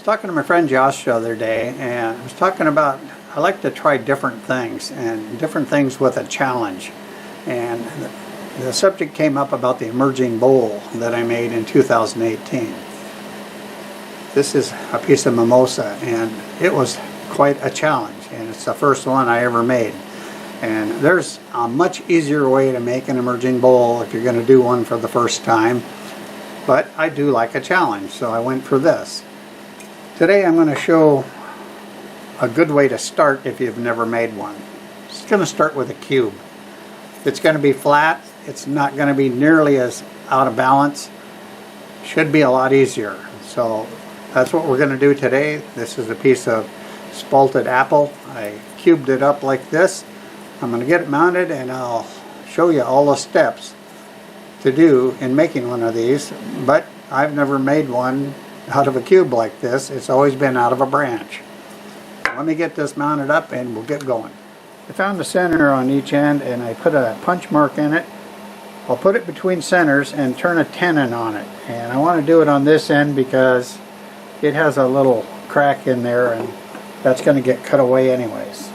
talking to my friend Josh the other day, and I was talking about I like to try different things and different things with a challenge. And the subject came up about the emerging bowl that I made in 2018. This is a piece of mimosa, and it was quite a challenge, and it's the first one I ever made. And there's a much easier way to make an emerging bowl if you're going to do one for the first time, but I do like a challenge, so I went for this. Today I'm going to show a good way to start if you've never made one. It's going to start with a cube. It's going to be flat. It's not going to be nearly as out of balance. Should be a lot easier. So that's what we're going to do today. This is a piece of spalted apple. I cubed it up like this. I'm going to get it mounted, and I'll show you all the steps to do in making one of these. But I've never made one out of a cube like this. It's always been out of a branch. Let me get this mounted up and we'll get going. I found the center on each end and I put a punch mark in it. I'll put it between centers and turn a tenon on it. And I want to do it on this end because it has a little crack in there and that's going to get cut away anyways.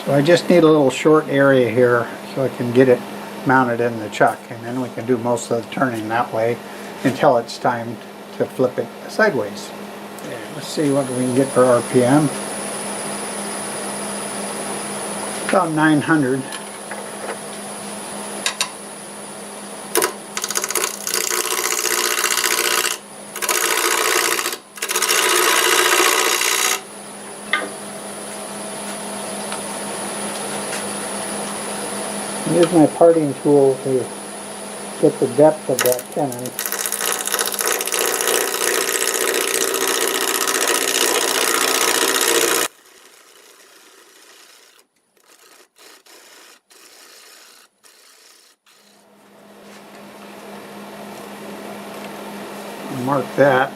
So I just need a little short area here so I can get it mounted in the chuck, and then we can do most of the turning that way until it's time to flip it sideways. Okay, let's see what we can get for RPM. About 900. Use my parting tool to get the depth of that tenon. Mark that.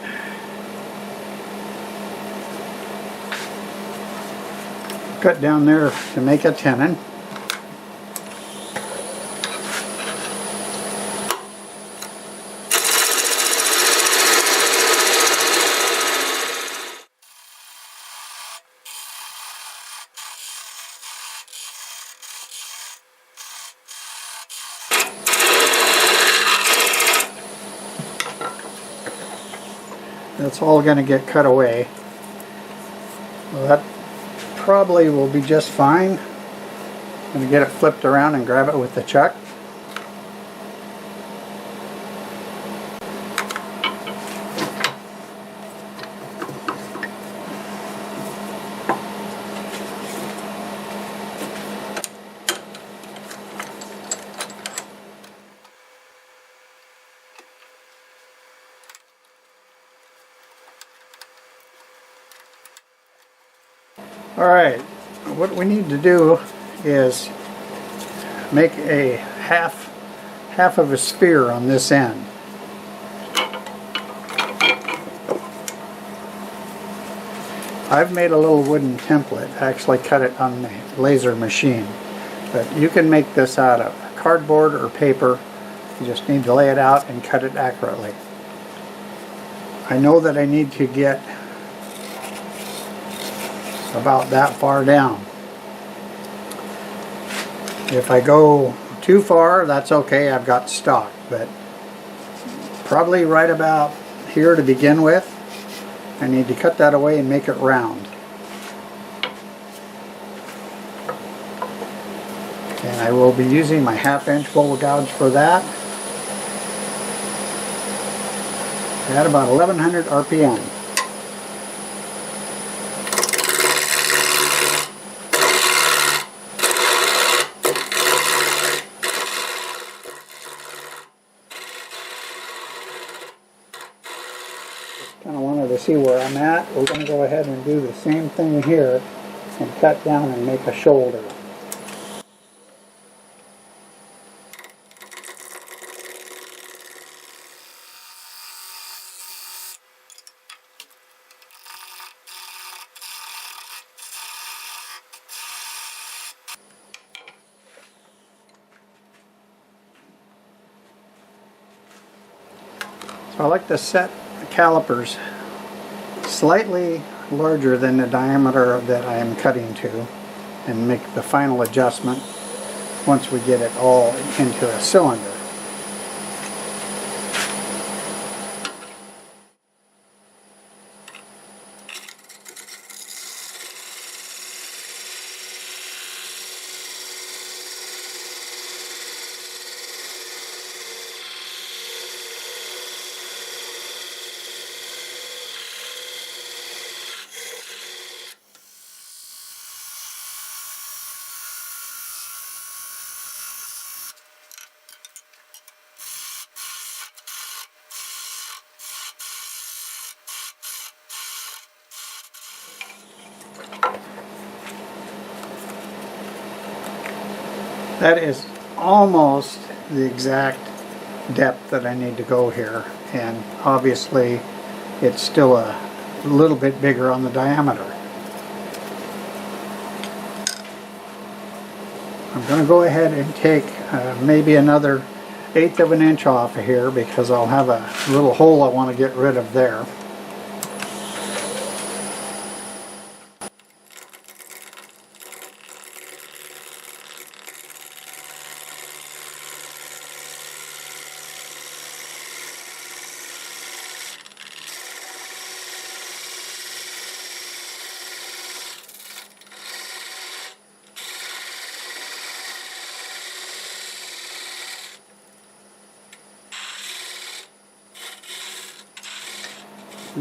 Cut down there to make a tenon. That's all going to get cut away. Well, that probably will be just fine. I'm going to get it flipped around and grab it with the chuck. Alright, what we need to do is make a half of a sphere on this end. I've made a little wooden template, actually cut it on the laser machine, but you can make this out of cardboard or paper. You just need to lay it out and cut it accurately. I know that I need to get about that far down. If I go too far, that's okay, I've got stock, but probably right about here to begin with. I need to cut that away and make it round. And I will be using my 1/2" bowl gouge for that. At about 1100 RPM. Kind of wanted to see where I'm at. We're going to go ahead and do the same thing here and cut down and make a shoulder. I like to set the calipers slightly larger than the diameter that I am cutting to and make the final adjustment once we get it all into a cylinder. That is almost the exact depth that I need to go here, and obviously it's still a little bit bigger on the diameter. I'm going to go ahead and take maybe another 1/8 of an inch off of here because I'll have a little hole I want to get rid of there.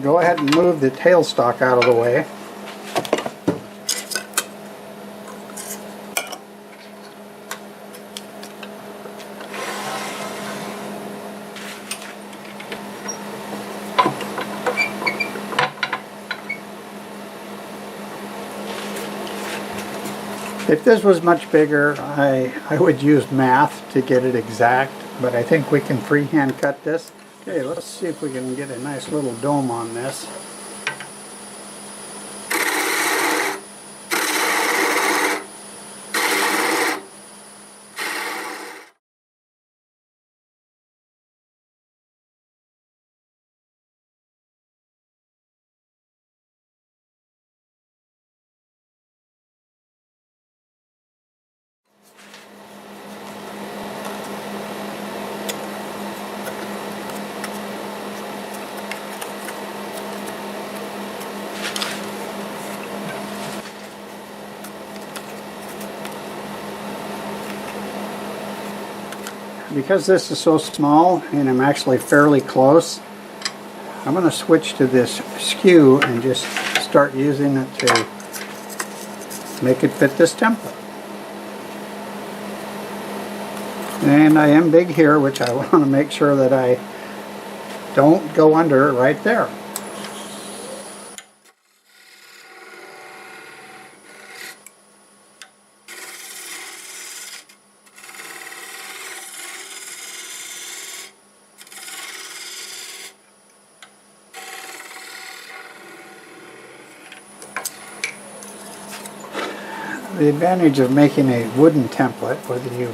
Go ahead and move the tailstock out of the way. If this was much bigger, I would use math to get it exact, but I think we can freehand cut this. Okay, let's see if we can get a nice little dome on this. Because this is so small and I'm actually fairly close, I'm going to switch to this skew and just start using it to make it fit this template. And I am big here, which I want to make sure that I don't go under right there. The advantage of making a wooden template, whether you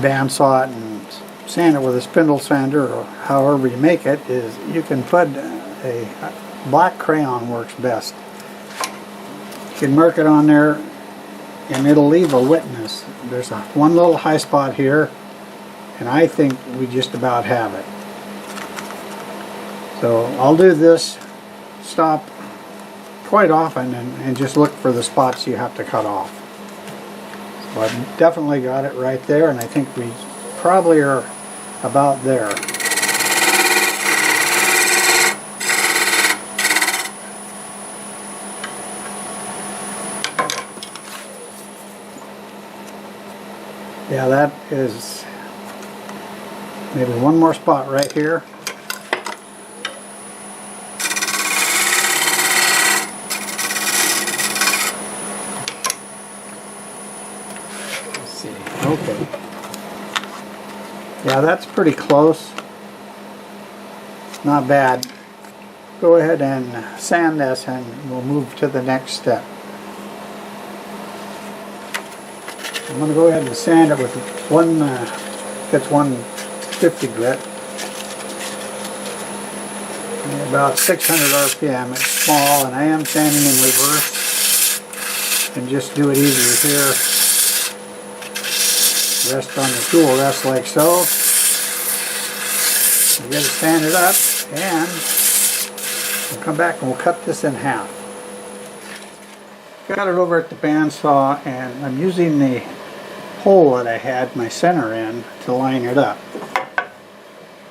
bandsaw it and sand it with a spindle sander or however you make it, is you can put a black crayon works best. You can mark it on there and it'll leave a witness. There's one little high spot here, and I think we just about have it. So I'll do this, stop quite often, and just look for the spots you have to cut off. So I've definitely got it right there, and I think we probably are about there. Yeah, that is maybe one more spot right here. Okay. Yeah, that's pretty close. Not bad. Go ahead and sand this and we'll move to the next step. I'm going to go ahead and sand it with one 150 grit. about 600 RPM. It's small, and I am standing in reverse. And just do it easier here. Rest on the tool rest like so. We're going to stand it up, and we'll come back and we'll cut this in half. Got it over at the bandsaw, and I'm using the hole that I had my center in to line it up.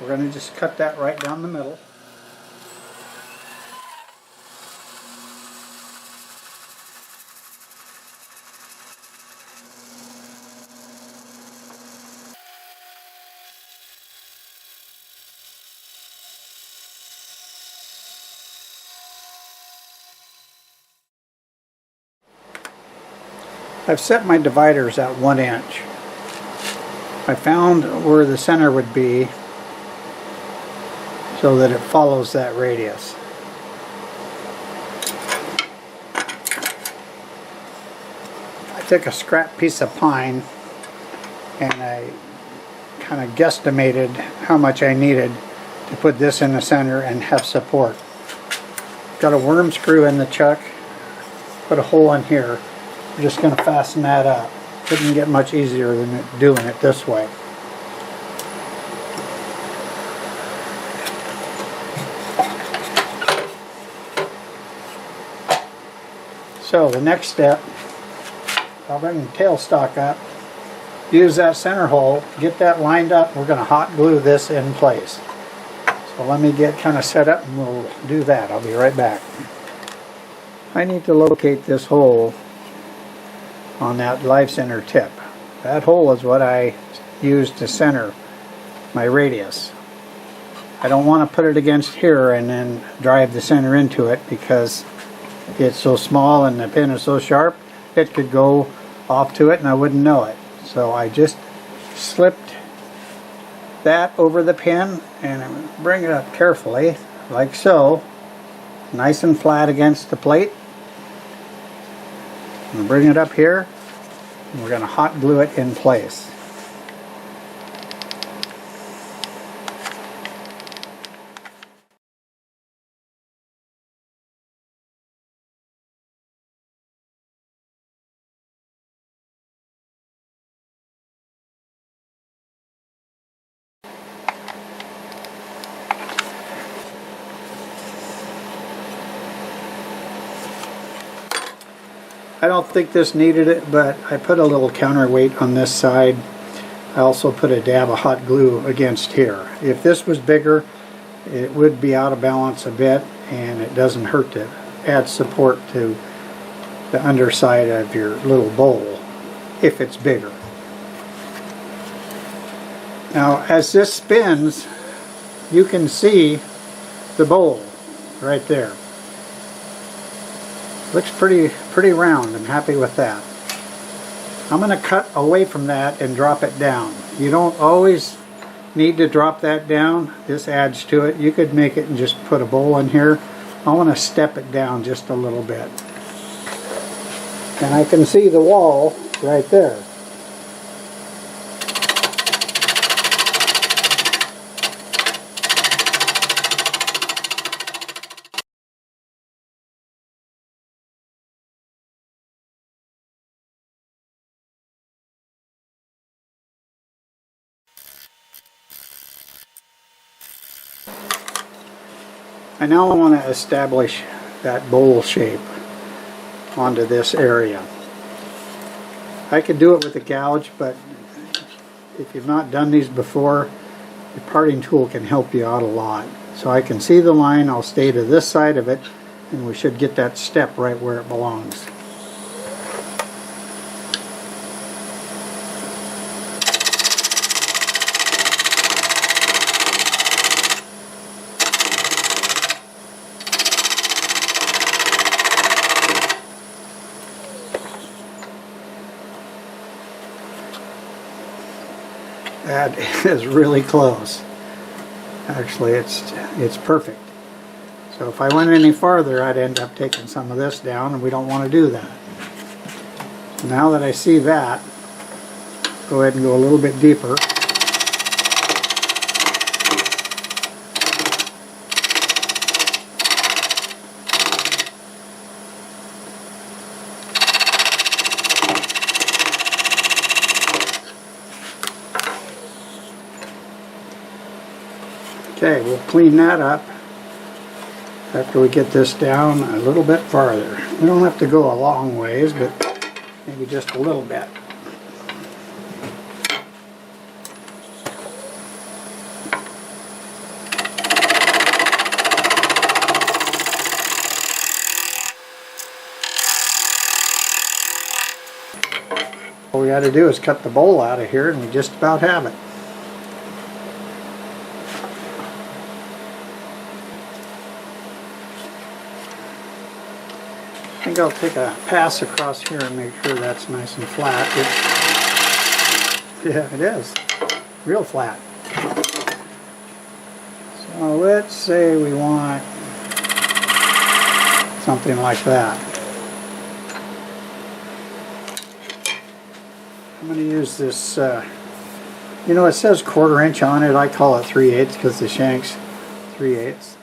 We're going to just cut that right down the middle. I've set my dividers at 1 inch. I found where the center would be so that it follows that radius. I took a scrap piece of pine and I kind of guesstimated how much I needed to put this in the center and have support. Got a worm screw in the chuck, put a hole in here. We're just going to fasten that up. Couldn't get much easier than doing it this way. So the next step, I'll bring the tailstock up, use that center hole, get that lined up. We're going to hot glue this in place. So let me get kind of set up and we'll do that. I'll be right back. I need to locate this hole on that live center tip. That hole is what I use to center my radius. I don't want to put it against here and then drive the center into it because it's so small and the pin is so sharp it could go off to it and I wouldn't know it. So I just slipped that over the pin and bring it up carefully like so, nice and flat against the plate. I'm going to bring it up here and we're going to hot glue it in place. I don't think this needed it, but I put a little counterweight on this side. I also put a dab of hot glue against here. If this was bigger, it would be out of balance a bit, and it doesn't hurt to add support to the underside of your little bowl if it's bigger. Now, as this spins, you can see the bowl right there. Looks pretty round. I'm happy with that. I'm going to cut away from that and drop it down. You don't always need to drop that down. This adds to it. You could make it and just put a bowl in here. I want to step it down just a little bit. And I can see the wall right there. I now want to establish that bowl shape onto this area. I could do it with a gouge, but if you've not done these before, the parting tool can help you out a lot. So I can see the line, I'll stay to this side of it, and we should get that step right where it belongs. That is really close. Actually, it's perfect. So if I went any farther, I'd end up taking some of this down, and we don't want to do that. Now that I see that, go ahead and go a little bit deeper. Okay, we'll clean that up after we get this down a little bit farther. We don't have to go a long ways, but maybe just a little bit. All we got to do is cut the bowl out of here and we just about have it. I think I'll take a pass across here and make sure that's nice and flat. Yeah, it is. Real flat. So let's say we want something like that. I'm going to use this, you know, it says 1/4 inch on it. I call it 3/8 because the shank's 3/8.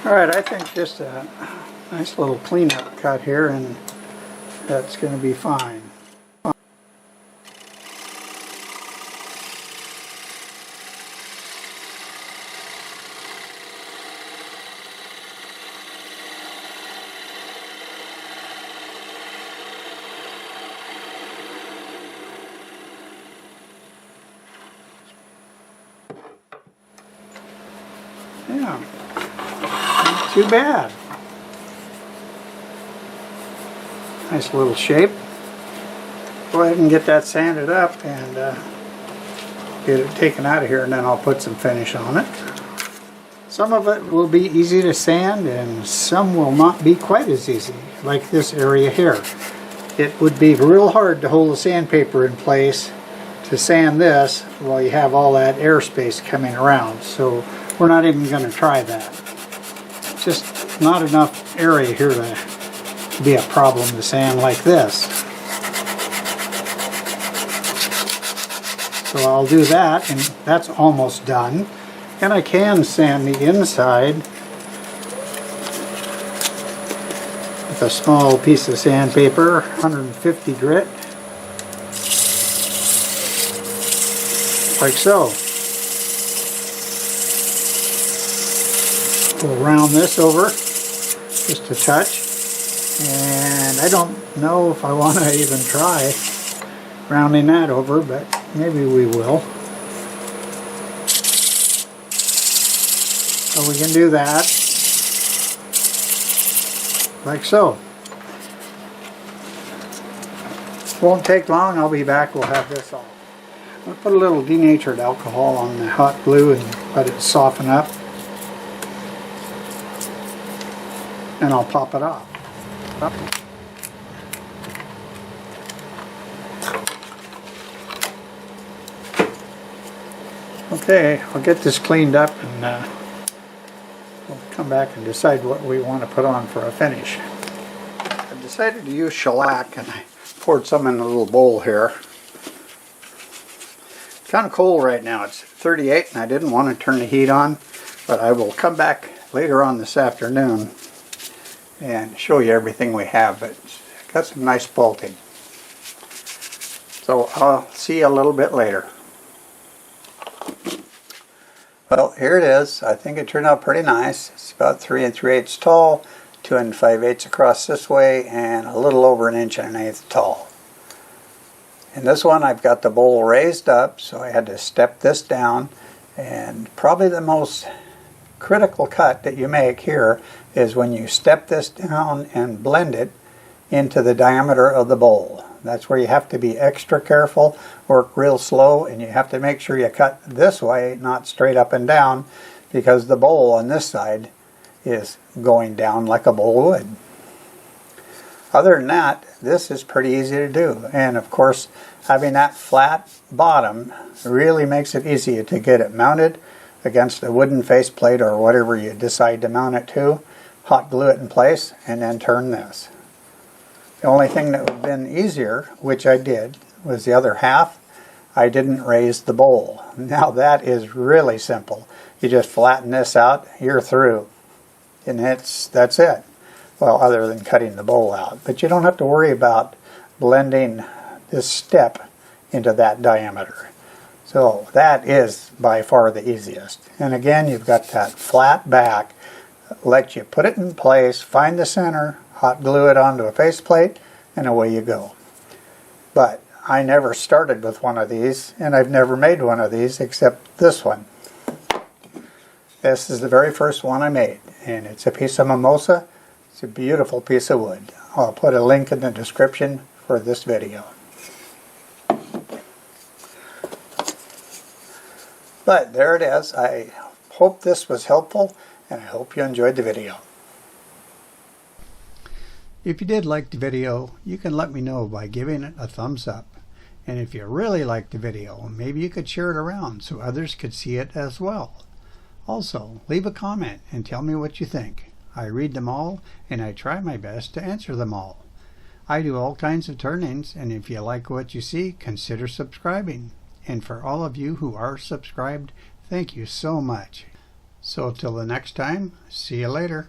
Alright, I think just a nice little cleanup cut here and that's going to be fine. Yeah. Too bad. Nice little shape. Go ahead and get that sanded up and get it taken out of here, and then I'll put some finish on it. Some of it will be easy to sand and some will not be quite as easy, like this area here. It would be real hard to hold the sandpaper in place to sand this while you have all that airspace coming around, so we're not even going to try that. Just not enough area here to be a problem to sand like this. So I'll do that, and that's almost done. And I can sand the inside with a small piece of sandpaper, 150 grit, like so. We'll round this over just a touch, and I don't know if I want to even try rounding that over, but maybe we will. So we can do that like so. Won't take long, I'll be back, we'll have this all. I'll put a little denatured alcohol on the hot glue and let it soften up. And I'll pop it off. Okay, I'll get this cleaned up and we'll come back and decide what we want to put on for a finish. I decided to use shellac and I poured some in a little bowl here. It's kind of cold right now. It's 38 and I didn't want to turn the heat on, but I will come back later on this afternoon and show you everything we have, but it's got some nice bolting. So I'll see you a little bit later. Well, here it is. I think it turned out pretty nice. It's about 3 3/8 tall, 2 5/8 across this way, and a little over 1 1/8 tall. In this one I've got the bowl raised up, so I had to step this down, and probably the most critical cut that you make here is when you step this down and blend it into the diameter of the bowl. That's where you have to be extra careful, work real slow, and you have to make sure you cut this way, not straight up and down, because the bowl on this side is going down like a bowl would. Other than that, this is pretty easy to do. And of course, having that flat bottom really makes it easy to get it mounted against a wooden faceplate or whatever you decide to mount it to. Hot glue it in place and then turn this. The only thing that would have been easier, which I did, was the other half. I didn't raise the bowl. Now that is really simple. You just flatten this out, you're through. And that's it. Well, other than cutting the bowl out. But you don't have to worry about blending this step into that diameter. So that is by far the easiest. And again, you've got that flat back. Let you put it in place, find the center, hot glue it onto a faceplate, and away you go. But I never started with one of these, and I've never made one of these except this one. This is the very first one I made, and it's a piece of mimosa. It's a beautiful piece of wood. I'll put a link in the description for this video. But there it is. I hope this was helpful, and I hope you enjoyed the video. If you did like the video, you can let me know by giving it a thumbs up. And if you really liked the video, maybe you could share it around so others could see it as well. Also, leave a comment and tell me what you think. I read them all, and I try my best to answer them all. I do all kinds of turn-ins, and if you like what you see, consider subscribing. And for all of you who are subscribed, thank you so much. So till the next time, see you later.